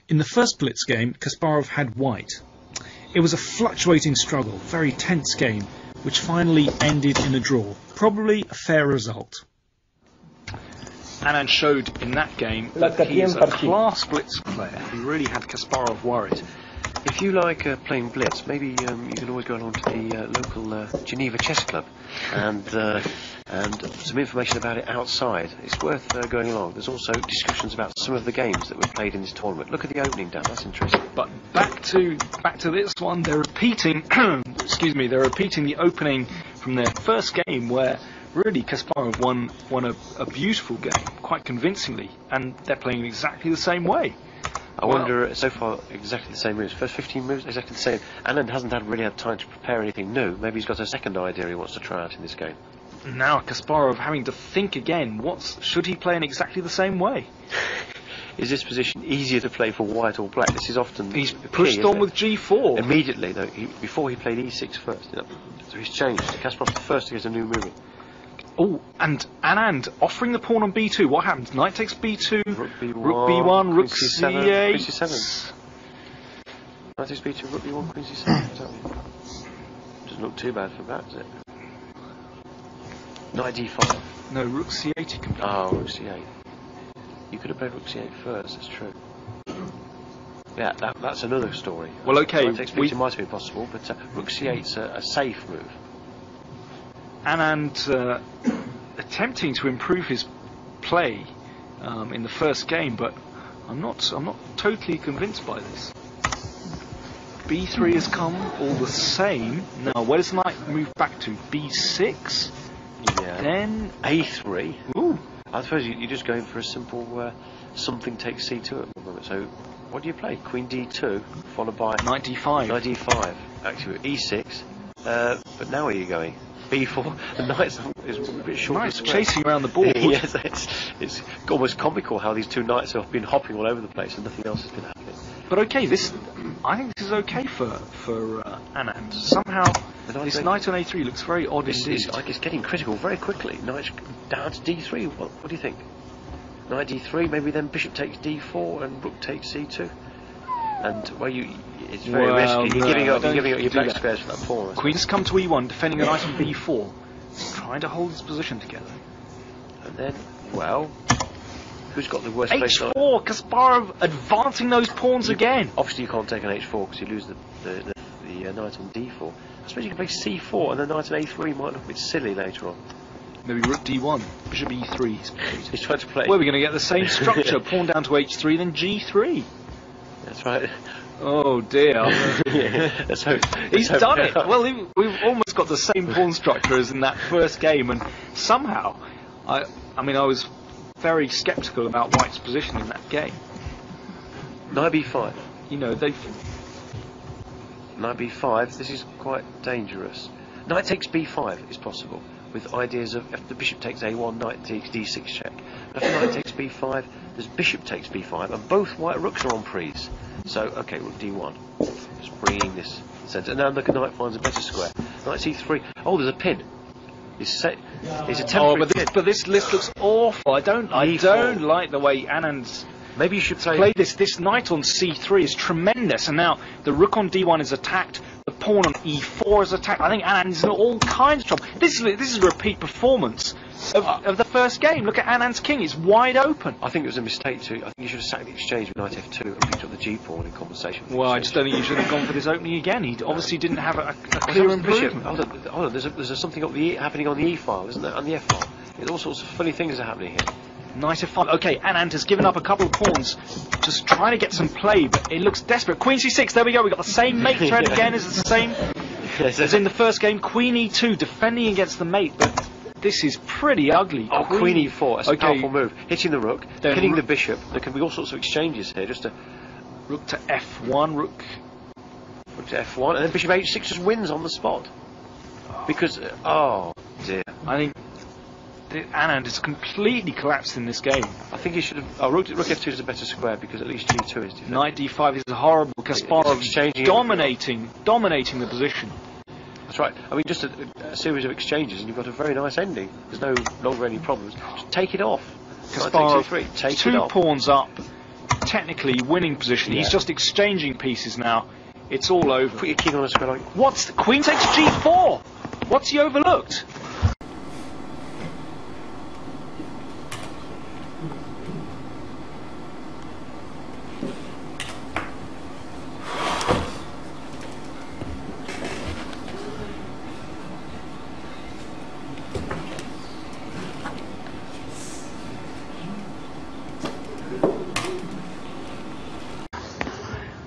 In the first Blitz game, Kasparov had white. It was a fluctuating struggle, very tense game, which finally ended in a draw. Probably a fair result. Anand showed in that game that he is a class Blitz player. He really had Kasparov worried. If you like playing Blitz, maybe you can always go along to the local Geneva Chess Club and some information about it outside. It's worth going along. There's also discussions about some of the games that were played in this tournament. Look at the opening, Dan. That's interesting. But back to this one. They're repeating. Excuse me. They're repeating the opening from their first game, where really Kasparov won a beautiful game, quite convincingly, and they're playing exactly the same way. I wonder, so far, exactly the same moves. First 15 moves, exactly the same. Anand hasn't really had time to prepare anything new. Maybe he's got a second idea he wants to try out in this game. Now Kasparov having to think again. Should he play in exactly the same way? Is this position easier to play for white or black? This is often he's pushed on with G4 immediately, though. Before he played E6 first, so he's changed. Kasparov's the first to get a new move. Oh, and Anand offering the pawn on B2. What happens? Knight takes B2, Rook B1, Rook B1, Rook C7, C8. Queen C7. Knight takes B2, Rook B1, Queen C7. Doesn't look too bad for that, does it? Knight D5. No, Rook C8 he can play. Oh, Rook C8. You could have played Rook C8 first, that's true. Yeah, that's another story. Well, okay. Knight takes B2 might have been possible, but Rook C8's a safe move. Anand attempting to improve his play in the first game, but I'm not totally convinced by this. B3 has come all the same. Now, where does the knight move back to? B6. Yeah. Then A3. Ooh. I suppose you're just going for a simple something takes C2 at the moment. So, what do you play? Queen D2 followed by Knight D5. Knight D5. Actually, E6. But now where are you going? B4. The knight is a bit short. Knight's chasing around the board. Yes, it's almost comical how these two knights have been hopping all over the place and nothing else has been happening. But okay, I think this is okay for Anand. Somehow this knight on A3 looks very odd indeed. It's getting critical very quickly. Knight down to D3. What do you think? Knight D3. Maybe then bishop takes D4 and rook takes C2. And it's very risky. You're giving up your black squares for that pawn. Queen's come to E1, defending the knight on B4, trying to hold his position together. And then, well, who's got the worst place? H4, Kasparov advancing those pawns again. Obviously, you can't take an H4 because you lose the knight on D4. I suppose you can play C4 and the knight on A3 might look a bit silly later on. Maybe rook D1, bishop E3. He's trying to play. Well, we're going to get the same structure: pawn down to H3, then G3. That's right. Oh dear. Yeah, let's hope. He's done it. Well, we've almost got the same pawn structure as in that first game, and somehow, I was very sceptical about White's position in that game. Knight B5. Knight B5. This is quite dangerous. Knight takes B5 is possible, with ideas of if the bishop takes A1, knight takes D6 check. But if the knight takes B5, there's bishop takes B5, and both white rooks are on prise. So, okay, rook D1. Just bringing this centre. Now look, knight finds a better square. Knight C3. Oh, there's a pin. It's a temporary pin. But this list looks awful. I don't like the way Anand's. Maybe you should play this. This knight on C3 is tremendous, and now the rook on D1 is attacked. The pawn on E4 is attacked. I think Anand is in all kinds of trouble. This is a repeat performance of the first game. Look at Anand's king; it's wide open. I think it was a mistake too. I think you should have sacked the exchange with knight F2 and picked up the G pawn in compensation. Well, I just don't think you should have gone for this opening again. He obviously didn't have a clear improvement. Hold on, there's something happening on the E file, isn't there? On the F file, all sorts of funny things are happening here. Knight F5. Okay, Anand has given up a couple of pawns, just trying to get some play, but it looks desperate. Queen C6. There we go. We got the same mate thread again. Is the same as in the first game. Queen E2, defending against the mate, but this is pretty ugly. Oh, Queen E4. That's a powerful move. Hitting the rook, hitting the bishop. There can be all sorts of exchanges here. Just a rook to F1, rook to F1, and then bishop H6 just wins on the spot. Because oh dear, I think Anand is completely collapsed in this game. I think he should have. Oh, rook F2 is a better square because at least G2 is defended. Knight D5 is horrible. Kasparov dominating the position. That's right. I mean, just a series of exchanges, and you've got a very nice ending. There's no longer any problems. Just take it off. Kasparov, take two it off. pawns up, technically winning position. Yeah. He's just exchanging pieces now. It's all over. Put your king on a square like. What's the queen takes g4? What's he overlooked?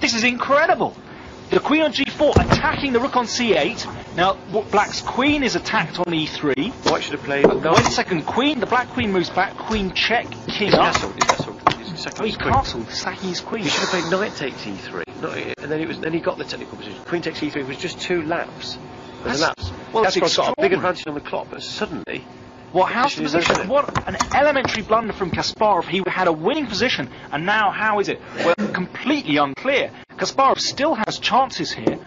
This is incredible. The queen on g4 attacking the rook on c8. Now, black's queen is attacked on e3. White should have played. Wait a second, queen. The black queen moves back. Queen check. King He's up. castled. He's castled. He's sacking He's his queen. castled, sacking his queen. He should have played knight takes e3, and then he got the technical position. Queen takes e3 was just 2 laps. There's a lapse. Well, it's Kasparov's got a big extraordinary. advantage on the clock, but suddenly. Well, how's the Position is position? open. What an elementary blunder from Kasparov. He had a winning position, and now how is it? Well, completely unclear. Kasparov still has chances here.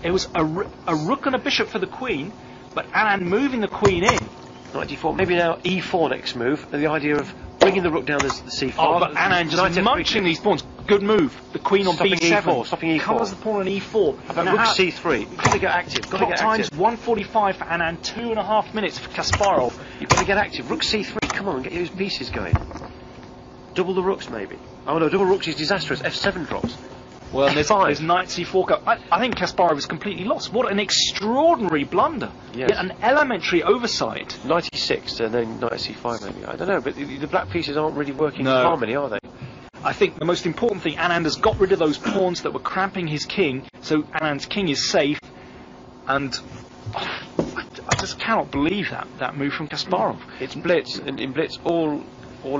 It was a rook and a bishop for the queen, but Anand moving the queen in. Knight d4, maybe now e4 next move, and the idea of bringing the rook down as the c5. Oh, but Anand just Knight munching these pawns. Good move. The queen on Stopping b7. E4, stopping E4. Covers the pawn on e4. But Now rook how- c3, got to get active, got to Clock get time's active. 1:45 for Anand, 2.5 minutes for Kasparov. You've got to get active. Rook c3, come on, get those pieces going. Double the rooks, maybe. Oh no, double rooks is disastrous. f7 drops. Well, there's F5. knight c4 go. I think Kasparov is completely lost. What an extraordinary blunder. Yes. Yet an elementary oversight. Knight e6 and then knight c5 maybe. I don't know, but the black pieces aren't really working No. in harmony, are they? I think the most important thing, Anand has got rid of those pawns that were cramping his king, so Anand's king is safe, and I just cannot believe that move from Kasparov. It's Blitz, and in Blitz all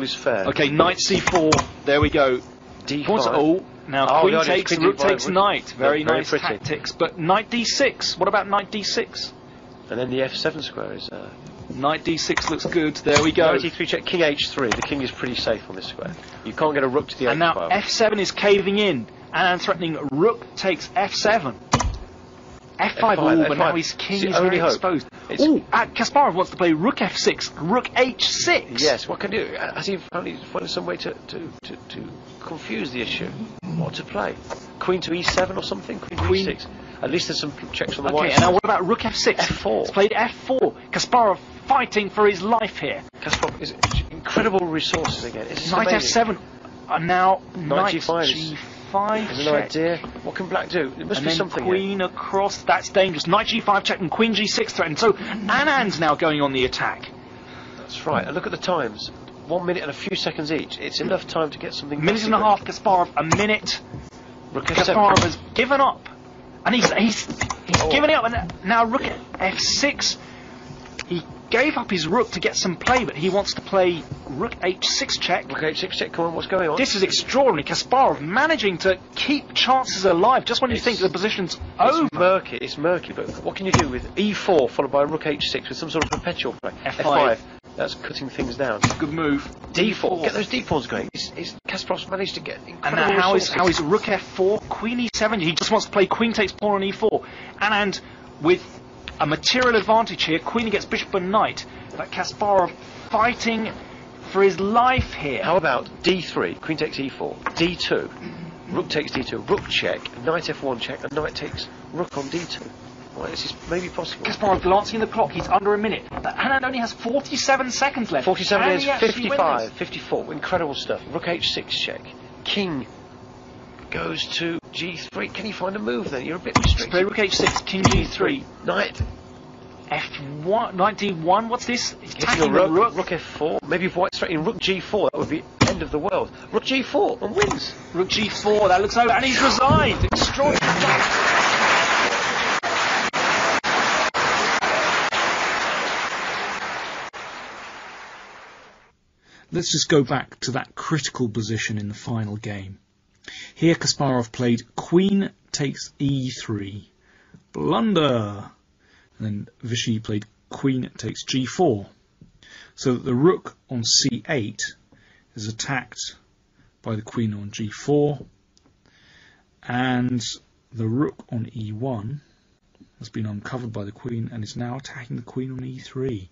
is fair. Okay, knight c4, there we go. d5. Pawns, now Oh, queen the idea is takes, queen rook d5, takes rook- knight. Very very nice pretty. tactics, but knight d6, what about knight d6? And then the f7 square is... Knight d6 looks good, there we go. Knight e3 check, king h3. The king is pretty safe on this square. You can't get a rook to the And h now file. f7 is caving in. Anand threatening rook takes f7. F5, F5, ooh, but now F5. his king It's the is only very hope. exposed. It's- Ooh, Kasparov wants to play rook f6, rook h6. Yes, what can you do? Has he found some way to confuse the issue? What to play? Queen to e7 or something? Queen to Queen- e6? At least there's some checks on the Okay, white and now side. what about rook f6? F4. He's played f4. Kasparov fighting for his life here. Kasparov is incredible resources again. It's just Knight amazing. f7. And now knight G5 is- g5 There's no check. idea. What can black do? There must And be then something here. queen across. That's dangerous. Knight g5 check and queen g6 threatened. So Anand's now going on the attack. That's right. And look at the times. 1 minute and a few seconds each. It's enough time to get something. Minute and a half, Kasparov. A minute. Rook f7. Kasparov has given up. And he's Oh. given it up. And now rook at f6. He gave up his rook to get some play, but he wants to play rook h6 check. Rook h6 check. Come on, what's going on? This is extraordinary. Kasparov managing to keep chances alive just when you think the position's over. It's murky, but what can you do with e4 followed by rook h6 with some sort of perpetual play? F5. That's cutting things down. Good move. d4. Get those d4s going. Kasparov's managed to get And incredible now resources. how is rook f4, queen e7? He just wants to play queen takes pawn on e4. And with a material advantage here, queen against bishop and knight. But Kasparov fighting for his life here. How about d3, queen takes e4, d2, rook takes d2, rook check, knight f1 check, and knight takes rook on d2. Well, this is maybe possible. Kasparov glancing at the clock, he's under a minute. But Anand only has 47 seconds left. 47 Can is he actually win 55, this? 54, incredible stuff. Rook h6 check, king goes to g3. Can you find a move then? You're a bit Play restricted. rook h6, king g3, Knight, f1, knight d1. What's this? He's hitting a attacking the rook, rook. rook f4. Maybe if white's threatening rook g4, that would be end of the world. Rook g4 and wins. Rook g4, that looks over, and he's resigned. Extraordinary. Let's just go back to that critical position in the final game. Here Kasparov played queen takes e3, blunder, and then Vichy played queen takes g4, so that the rook on c8 is attacked by the queen on g4, and the rook on e1 has been uncovered by the queen and is now attacking the queen on e3.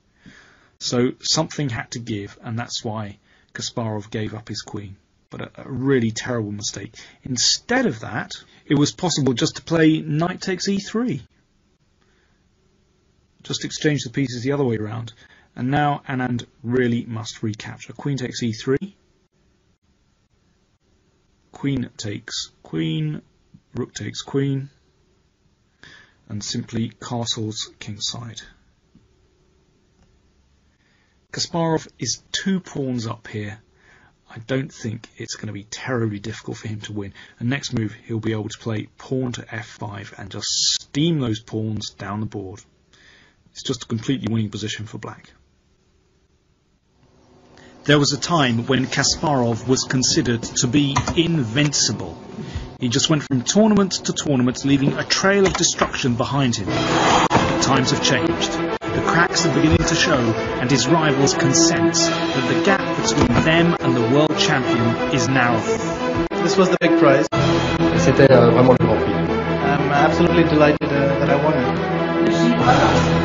So something had to give, and that's why Kasparov gave up his queen. but a really terrible mistake. Instead of that, it was possible just to play knight takes e3. Just exchange the pieces the other way around. And now Anand really must recapture. Queen takes e3. Queen takes queen. Rook takes queen. And simply castles kingside. Kasparov is 2 pawns up here. I don't think it's going to be terribly difficult for him to win. The next move, he'll be able to play pawn to f5 and just steam those pawns down the board. It's just a completely winning position for black. There was a time when Kasparov was considered to be invincible. He just went from tournament to tournament, leaving a trail of destruction behind him. Times have changed. The cracks are beginning to show, and his rivals can sense that the gap between them and the world champion is narrowing. This was the big prize. C'était vraiment le Grand Prix. I'm absolutely delighted that I won it.